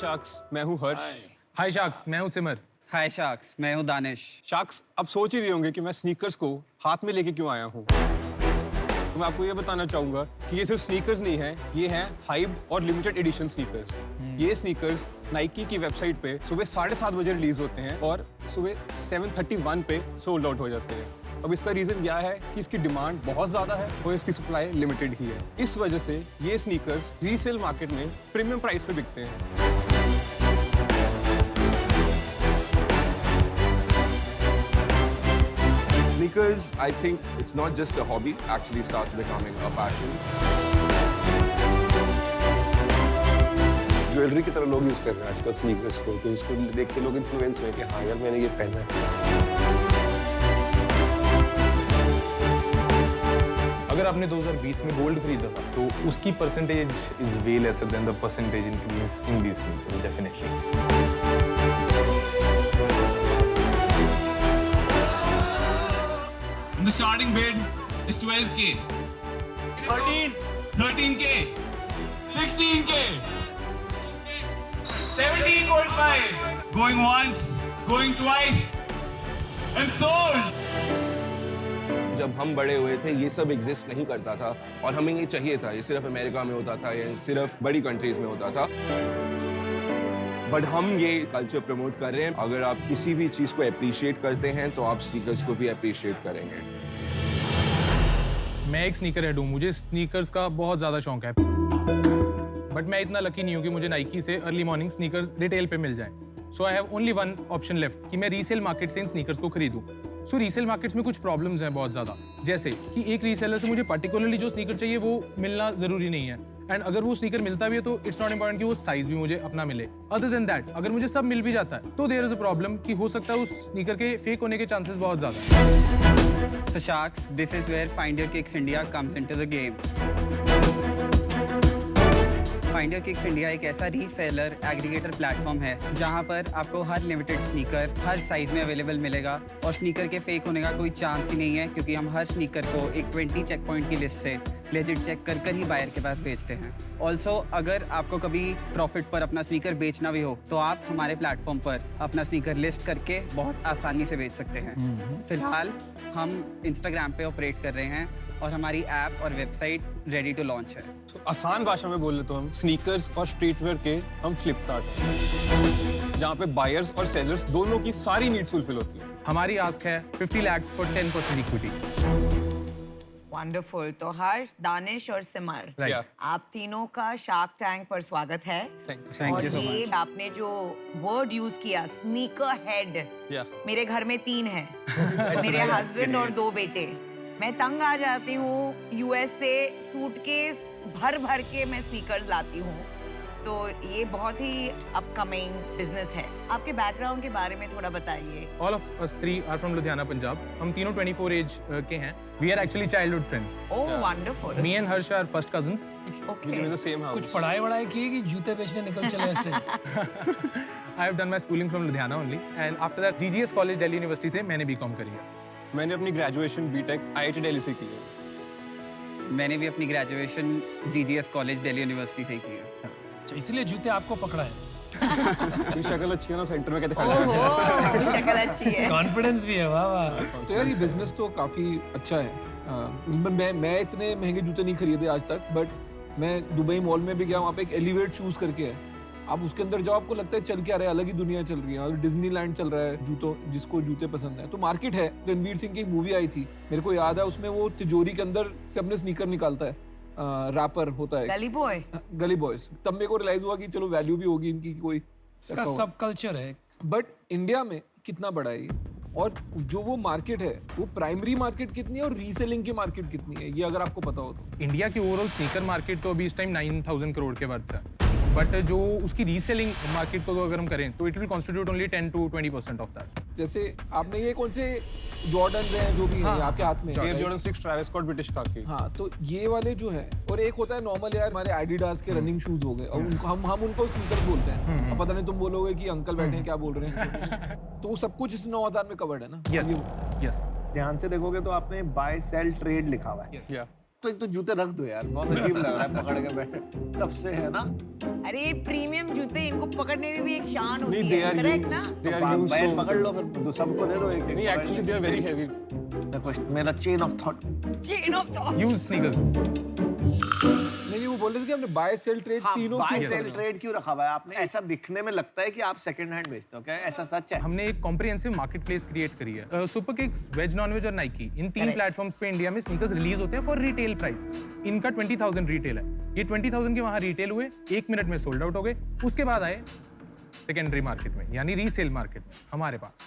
Sharks, मैं हूँ हर्ष। हाय sharks, मैं हूँ सिमर। हाय शार्क्स, मैं हूँ दानिश। शार्क्स, अब सोच ही रहे होंगे कि मैं स्नीकर्स को हाथ में लेके क्यों आया हूँ। तो मैं आपको ये बताना चाहूंगा कि ये सिर्फ स्नीकर्स नहीं है, ये हैं हाइब और लिमिटेड एडिशन स्नीकर्स। ये स्नीकर्स नाइकी की वेबसाइट पे सुबह 7:30 बजे रिलीज होते हैं और सुबह 7:31 पे सोल्ड आउट हो जाते हैं। अब इसका रीजन यह है कि इसकी डिमांड बहुत ज्यादा है और इसकी सप्लाई लिमिटेड ही है। इस वजह से ये स्नीकर्स रीसेल मार्केट में प्रीमियम प्राइस पे बिकते हैं। Sneakers, I think it's not just a hobby, actually starts becoming a passion. Jewellery की तरह लोग यूज कर रहे हैं आजकल स्नीकर्स को, तो इसको देख के लोग इन्फ्लुएंस हुए कि हाँ यार मैंने ये पहना है। अगर आपने 2020 में गोल्ड खरीदा था तो उसकी percentage is way lesser than the percentage increase in these sneakers definitely. The starting bid is 12K. 13K. 16K. 17.5. Going once, going twice, and sold. जब हम बड़े हुए थे ये सब एग्जिस्ट नहीं करता था और हमें ये चाहिए था। ये सिर्फ अमेरिका में होता था या सिर्फ बड़ी कंट्रीज में होता था। बट हम ये कल्चर प्रमोट कर रहे हैं। अगर आप किसी भी चीज को अप्रिशिएट करते हैं तो आप स्नीकर्स को भी अप्रिशिएट करेंगे। मैं एक स्नीकर हेड हूँ, मुझे स्नीकर्स का बहुत ज़्यादा शौक है, बट मैं इतना लकी नहीं हूँ कि मुझे नाइकी से अर्ली मॉर्निंग स्नीकर्स रिटेल पे मिल जाएं। So I have only one option left कि मैं रीसेल मार्केट से इन स्नीकर्स को खरीदूं। सो रीसेल मार्केट्स में कुछ प्रॉब्लम्स हैं बहुत ज़्यादा, जैसे कि एक रीसेलर से मुझे पर्टिकुलरली जो स्नीकर चाहिए वो मिलना ज़रूरी नहीं है, एंड अगर वो स्नीकर मिलता भी है तो इट्स नॉट इंपॉर्टेंट कि वो साइज भी मुझे अपना मिले। अदर देन दैट अगर मुझे सब मिल भी जाता है तो देयर इज अ प्रॉब्लम कि हो सकता है उस स्नीकर के फेक होने के चांसेस बहुत ज़्यादा हैं। So Sharks, this is where Find Your Kicks India comes into the game. Find Your Kicks India एक ऐसा रीसेलर एग्रीगेटर प्लेटफॉर्म है जहां पर आपको हर लिमिटेड स्नीकर हर साइज में अवेलेबल मिलेगा और स्नीकर के फेक होने का कोई चांस ही नहीं है, क्योंकि हम हर स्नीकर को एक 20 चेक पॉइंट की लिस्ट से लेजिट चेक कर ही बायर के पास भेजते हैं। ऑल्सो अगर आपको कभी प्रॉफिट पर अपना स्नीकर बेचना भी हो तो आप हमारे प्लेटफॉर्म पर अपना स्नीकर लिस्ट करके बहुत आसानी से बेच सकते हैं। फिलहाल हम इंस्टाग्राम पे ऑपरेट कर रहे हैं और हमारी ऐप और वेबसाइट रेडी टू लॉन्च है। तो आसान भाषा में बोले तो हम स्नीकर्स और स्ट्रीटवेयर के हम फ्लिपकार्ट हैं, जहाँ पे बायर्स और सेलर्स दोनों की सारी नीड्स फुलफिल होती है। हमारी आस्क है 50 lakhs फॉर 10% इक्विटी। वंडरफुल। तो हर्ष, दानिश और सिमर, Right. आप तीनों का शार्क टैंक पर स्वागत है। Thank और ये आपने जो वर्ड यूज किया स्नीकर हेड, मेरे घर में 3 हैं, मेरे हस्बैंड और 2 बेटे। मैं तंग आ जाती हूँ, यूएस से सूटकेस भर भर के मैं स्नीकर्स लाती हूँ, तो ये बहुत ही अपकमिंग बिजनेस है। आपके बैकग्राउंड के बारे में थोड़ा बताइए। All of us three are from Ludhiana, Punjab. हम तीनों 24 एज के हैं। We are actually childhood friends. Oh wonderful. Me and Harsh are first cousins. Okay. कुछ पढ़ाई वढ़ाई की कि जूते बेचने निकल चले ऐसे? I have done my schooling from Ludhiana only, and after that GGS College Delhi University से मैंने BCom करी है। मैंने अपनी ग्रेजुएशन बीटेक IIT दिल्ली से की है। मैंने भी अपनी graduation GGS college Delhi university से की है। अच्छा, इसलिए जूते आपको पकड़ा है। मेरी शक्ल अच्छी है ना, सेंटर में कहते खड़ा ओह शक्ल अच्छी है। कॉन्फिडेंस भी है, वाह वाह। तो यार ये बिजनेस तो काफ़ी अच्छा है। मैं इतने महंगे जूते नहीं खरीदे आज तक, बट मैं दुबई मॉल में भी गया, वहाँ पे एक एलिवेट शूज़ करके है। आप उसके अंदर जाओ, आपको लगता है चल क्या रहा है, अलग ही दुनिया चल रही है। और डिज्नीलैंड चल रहा है जूतों, जिसको जूते पसंद है। तो मार्केट है। रणवीर सिंह की एक मूवी आई थी, मेरे को याद है, उसमें वो तिजोरी के अंदर से अपने स्नीकर निकालता है, रैपर होता है, गली बॉय। गली बॉयज। तब मेरे को रियलाइज हुआ कि चलो वैल्यू भी होगी इनकी कोई। इसका सब कल्चर है। बट इंडिया में कितना बड़ा है ये, और जो वो मार्केट है वो प्राइमरी मार्केट कितनी है और रीसेलिंग की मार्केट कितनी है, ये अगर आपको पता हो तो। इंडिया की ओवरऑल स्नीकर मार्केट तो अभी इस टाइम 9,000 करोड़ के वर्थ है, बट जो उसकी रीसेलिंग मार्केट को अगर हम करें तो it will constitute only 10 to 20% of that. जैसे आपने ये कौन से जॉर्डन हैं जो भी हैं आपके हाथ में? Air Jordan 6 Travis Scott British के। हाँ, तो ये वाले जो हैं, और एक होता है नॉर्मल यार हमारे एडिडास के रनिंग शूज हो गए, और उनको हम उनको स्नीकर बोलते हैं। अब पता नहीं तुम बोलोगे कि अंकल बैठे हैं क्या बोल रहे हैं। तो वो सब कुछ इस 9,000 में कवर्ड है ना? यस। ध्यान से देखोगे तो आपने बाय सेल ट्रेड लिखा हुआ है। तो एक तो जूते रख दो यार, बहुत अजीब लग रहा है पकड़ के बैठे। तब से है ना अरे ये प्रीमियम जूते इनको पकड़ने में भी एक शान होती नहीं, they है, are करेक्ट ना? used- they are used bat so- पकड़ लो फिर सबको दे दो एक नहीं, actually they are very heavy. देखो मेरा chain of thought Chain of thought. Use sneakers. नहीं वो बोल रहे थे कि हमने बाय सेल ट्रेड तीनों बाय क्यों सेल करना? ट्रेड क्यों रखा हुआ है आपने? ऐसा दिखने में लगता है कि आप सेकंड हैंड बेचते हो, क्या ऐसा सच है? हमने एक कॉम्प्रिहेंसिव मार्केट प्लेस क्रिएट करी है। Super kicks, veg non veg और नाइकी, इन 3 प्लेटफॉर्म्स पे इंडिया में स्नीकर्स रिलीज होते हैं फॉर रिटेल प्राइस। इनका 20,000 रिटेल है, ये 20,000 के वहाँ रिटेल हुए, 1 मिनट में सोल्ड आउट हो गए। उसके बाद आए सेकेंडरी मार्केट में, यानी रीसेल मार्केट में हमारे पास।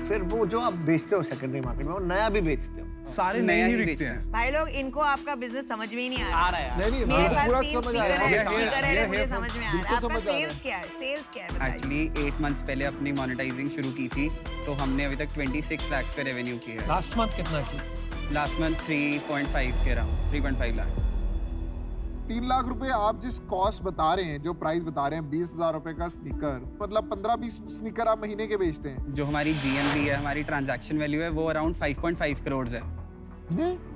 फिर वो जो आप बेचते हो सेकंडरी मार्केट में, वो नया भी बेचते हो। सारे नए ही बिकते हैं। भाई लोग, इनको आपका बिजनेस समझ में ही नहीं आ रहा। नहीं नहीं मेरे मेरे को पास पूरा 3 समझ आ रहा है। स्पीकर है, मुझे समझ में आ रहा है। बिल्कुल आपका समझ आ रहा सेल्स है। क्या है? सेल्स क्या है? बताइए। एक्चुअली 8 मंथ्स पहले अपनी मोनेटाइजिंग शुरू की थी, तो हमने अभी तक 26 लाख का रेवेन्यू किया है। लास्ट मंथ कितना की? लास्ट मंथ 3.5 के अराउंड, 3.5 लाख। 3 लाख रुपए आप जिस कॉस्ट बता रहे हैं, जो प्राइस बता रहे हैं, 20,000 रुपए का स्नीकर, मतलब 15-20 स्नीकर आप महीने के बेचते हैं। जो हमारी GMV है, हमारी ट्रांजैक्शन वैल्यू है, वो अराउंड 5.5 करोड़ है।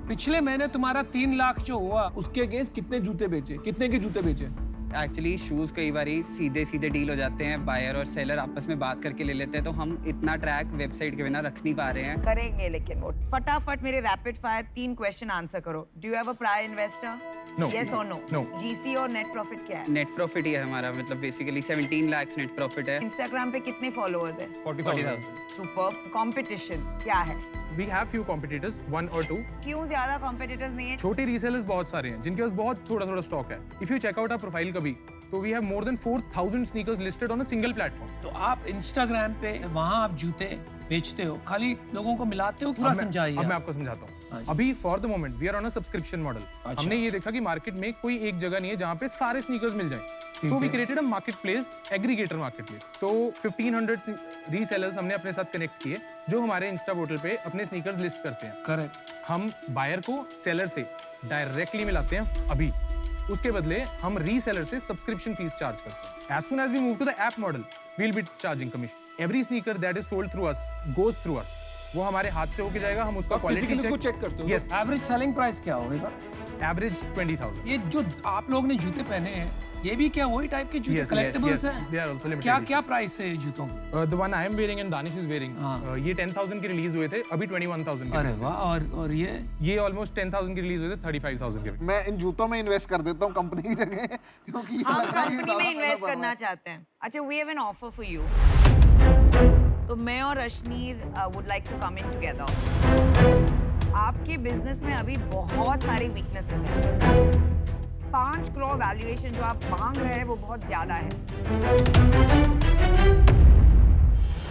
पिछले महीने तुम्हारा 3 लाख जो हुआ, उसके अगेंस्ट कितने जूते बेचे, कितने के जूते बेचे? एक्चुअली शूज कई बारी सीधे डील हो जाते हैं, बायर और सेलर आपस में बात करके ले लेते हैं, तो हम इतना ट्रैक वेबसाइट के बिना रख नहीं पा रहे हैं। करेंगे, लेकिन वो फटाफट मेरे रैपिड फायर 3 क्वेश्चन आंसर करो। Do you have a prior investor? No. Yes or no? No. GC और नेट प्रॉफिट क्या है? नेट प्रॉफिट ही है हमारा, मतलब बेसिकली 17 लाख नेट प्रॉफिट है। इंस्टाग्राम पे कितने फॉलोअर्स है? 40,000. सुपर। कंपटीशन क्या है? We have few competitors, 1 or 2. क्यों ज्यादा कॉम्पिटिटर्स नहीं है? छोटे रीसेलर्स बहुत सारे हैं जिनके पास बहुत थोड़ा स्टॉक है। If you check out our profile कभी, तो we have more than 4,000 sneakers listed on a single platform. तो आप इंस्टाग्राम पे वहाँ आप जूते बेचते हो, खाली लोगों को मिलाते हो? पूरा समझाइए। अब मैं आपको समझाता हूँ। अभी for the moment we are on a subscription model. हमने ये देखा कि मार्केट में कोई एक जगह नहीं है जहाँ पे सारे स्नीकर्स मिल जाएं। So we created a market place, aggregator market place. तो 1500 रीसेलर्स हमने अपने साथ कनेक्ट किए, जो हमारे इंस्टा पोर्टल पे अपने स्नीकर्स लिस्ट करते हैं। करेक्ट। हम बायर को सेलर से डायरेक्टली मिलाते हैं अभी, उसके बदले हम रीसेलर से सब्सक्रिप्शन फीस चार्ज करते हैं। As soon as we move to the app model, we will be charging commission. Every sneaker that is sold through us goes through us. वो हमारे हाथ से होके जाएगा, हम उसका क्वालिटी फिजिकली चेक करते हो? यस। एवरेज सेलिंग प्राइस क्या होगा? एवरेज 20,000। ये जो आप लोग ने जूते पहने हैं, ये भी क्या वही टाइप के जूते Yes, collectibles yes, yes. They are also हैं? limited क्या edition. क्या प्राइस है जूतों की? The one I am wearing and Danish is wearing, ये 10,000 के रिलीज हुए थे, अभी 21,000 के। अरे वाह। और ये ऑलमोस्ट 10,000 के रिलीज हुए थे, 35,000 के। मैं इन जूतों में इन्वेस्ट कर देता हूँ कंपनी की जगह, क्योंकि ये हम लग रहा है ये कंपनी ज्यादा में पैसा इन्वेस्ट बढ़ रहा करना है। चाहते हैं। अच्छा, we have an offer for you. तो मैं और Rashneer would like to come in together. आपके बिजनेस में अभी बहुत सारी वीकनेसेस हैं। 5 करोड़ वैल्यूएशन जो आप मांग रहे हैं वो बहुत ज्यादा है।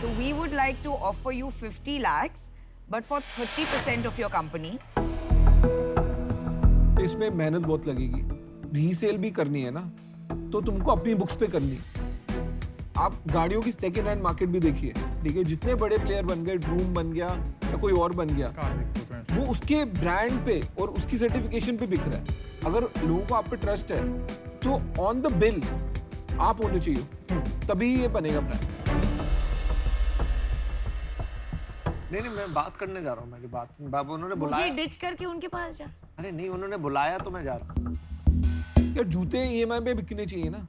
So we would like to offer you 50 lakhs, but for 30% of your company. इसमें मेहनत बहुत लगेगी, रीसेल भी करनी है ना, तो तुमको अपनी बुक्स पे करनी। आप गाड़ियों की सेकेंड हैंड मार्केट भी देखिए, ठीक है, जितने बड़े प्लेयर बन गए, ड्रूम बन गया या कोई और बन गया, वो उसके ब्रांड पे और उसकी सर्टिफिकेशन पे बिक रहा है। अगर लोगों को आप पे ट्रस्ट है, तो ऑन द बिल आप होने चाहिए, तभी ये बनेगा ब्रांड। नहीं, मैं बात करने जा रहा हूँ। मेरी बात बाबू उन्होंने मुझे बुलाया। डिच करके उनके पास जा। अरे नहीं, उन्होंने बुलाया तो मैं जा रहा हूँ। यार जूते EMI पे बिकने चाहिए ना,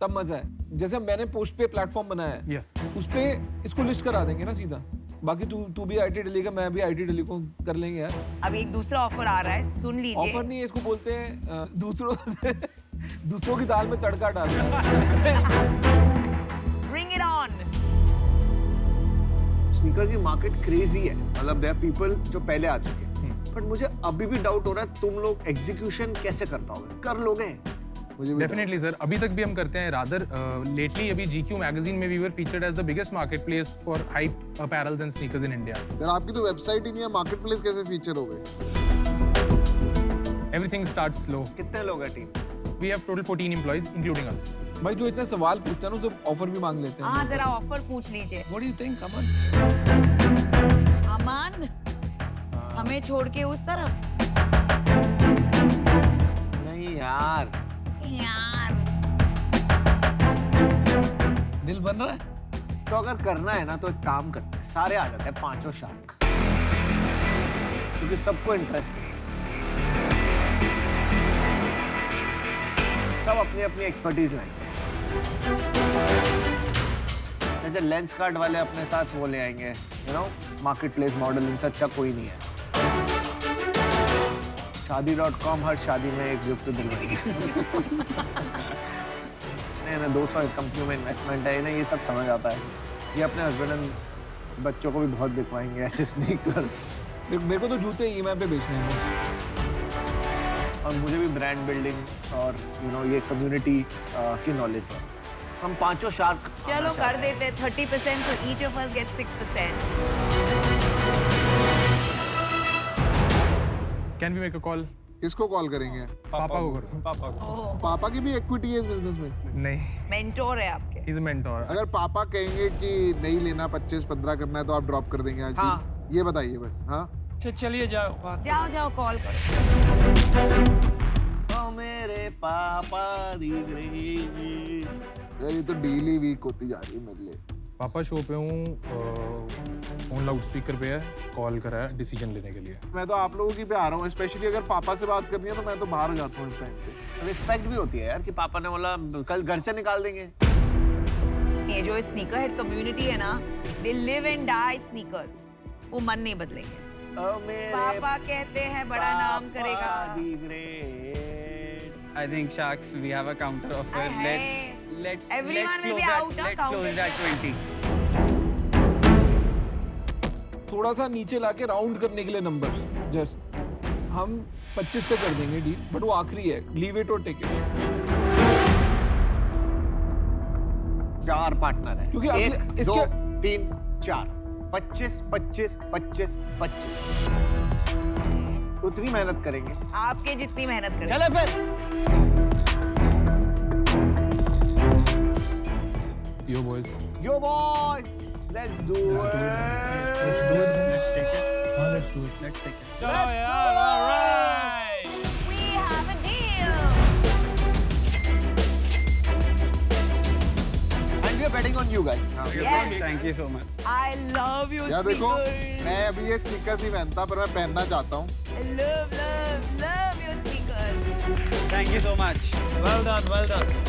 तब मजा है। जैसे मैंने पोस्ट पे प्लेटफॉर्म बनाया है, यस, उस पे इसको लिस्ट करा देंगे ना सीधा। बाकी तू भी IT दिल्ली का, मैं भी IT दिल्ली को कर लेंगे यार। अब एक दूसरा ऑफर आ रहा है, सुन लीजिए। ऑफर नहीं है, इसको बोलते हैं दूसरों की दाल में तड़का डालना। Bring it on. स्नीकर की मार्केट क्रेजी है, मतलब देयर पीपल जो पहले आ चुके हैं। बट मुझे अभी भी डाउट हो रहा है, तुम लोग एग्जीक्यूशन कैसे कर पाओगे? कर लोगे? मुझे भी डेफिनेटली सर, अभी तक भी हम करते हैं। रादर लेटली अभी GQ मैगजीन में we were featured as the biggest market place for hype apparels and sneakers in India. यार आपकी तो वेबसाइट ही नहीं है, मार्केट प्लेस कैसे फीचर हो गए? Everything starts slow. कितने लोग हैं team? We have total 14 employees including us. भाई जो इतने सवाल पूछते हैं ना, तो ऑफर भी मांग लेते हैं। हाँ, जरा ऑफर पूछ लीजिए। What do you think, अमन? अमन, हमें छोड़ के उस तरफ? नहीं यार, दिल बन रहा है? तो अगर करना है ना, तो एक काम करते हैं, सारे आ जाते हैं, 5 शार्क, क्योंकि सबको इंटरेस्ट है। सब अपनी अपनी एक्सपर्टीज लाएंगे। जैसे लेंस कार्ड वाले अपने साथ वो ले आएंगे, you know, market place model, इनसे अच्छा कोई नहीं है। शादी.com हर शादी में एक गिफ्ट दिलवाएगी। नहीं 200 कंपनी में इन्वेस्टमेंट है, इन्हें ये सब समझ आता है। ये अपने हस्बैंड एंड बच्चों को भी बहुत बिकवाएंगे ऐसे स्नीकर्स। मेरे को तो जूते ईएमआई पे बेचने हैं और मुझे भी ब्रांड बिल्डिंग और यू नो ये कम्युनिटी की नॉलेज है। हम पांचों शार्क चलो कर देते हैं 30%, so each of us gets 6%. Can we make a call? किसको कॉल करेंगे? पापा को करो। पापा को। पापा की भी इक्विटी है इस बिजनेस में? नहीं, मेंटोर है आपके। He is a mentor. अगर पापा कहेंगे कि नहीं लेना 25-15 करना है तो आप ड्रॉप कर देंगे आज भी? हाँ। ये बताइए बस। हाँ अच्छा चलिए जाओ बात जाओ कॉल करो। ओ मेरे पापा दिख रहे यार ये तो डेली वीक होती जा रही है मेरे लिए। पापा शो पे हूँ, फोन लाउड स्पीकर पे है, कॉल करा है डिसीजन लेने के लिए। मैं तो आप लोगों की पे आ रहा हूँ, स्पेशली अगर पापा से बात करनी है तो मैं तो बाहर हो जाता हूँ इस टाइम पे। रिस्पेक्ट भी होती है यार कि पापा ने बोला कल घर से निकाल देंगे। ये जो स्नीकर हेड कम्युनिटी है ना, they live and die sneakers, वो मन नहीं बदलेंगे। ओ मेरे पापा कहते हैं बड़ा नाम करेगा। The great. I think Sharks, we have a counter offer. Hey. Let's Everyone will close be that. out, Let's counter. close it at 20. थोड़ा सा नीचे लाके राउंड करने के लिए नंबर्स जस्ट हम 25 पे कर देंगे डील, बट वो आखिरी है, लीव इट और टेक इट। 4 पार्टनर है क्योंकि 1 अगले- 2 इसके- 3 4 25 25 25 25 उतनी मेहनत करेंगे। आपके जितनी मेहनत करें। चले फिर। यो boys, Yo boys, let's do it. Let's do it. Let's take it. Let's do it. Let's take it. चलो यार alright We have a deal. And we are betting on you guys. Yes. Thank you so much. I love you यार देखो sneakers. मैं अभी ये sneaker नहीं पहनता पर मैं पहनना चाहता हूँ। I love your sneakers. Thank you so much. Well done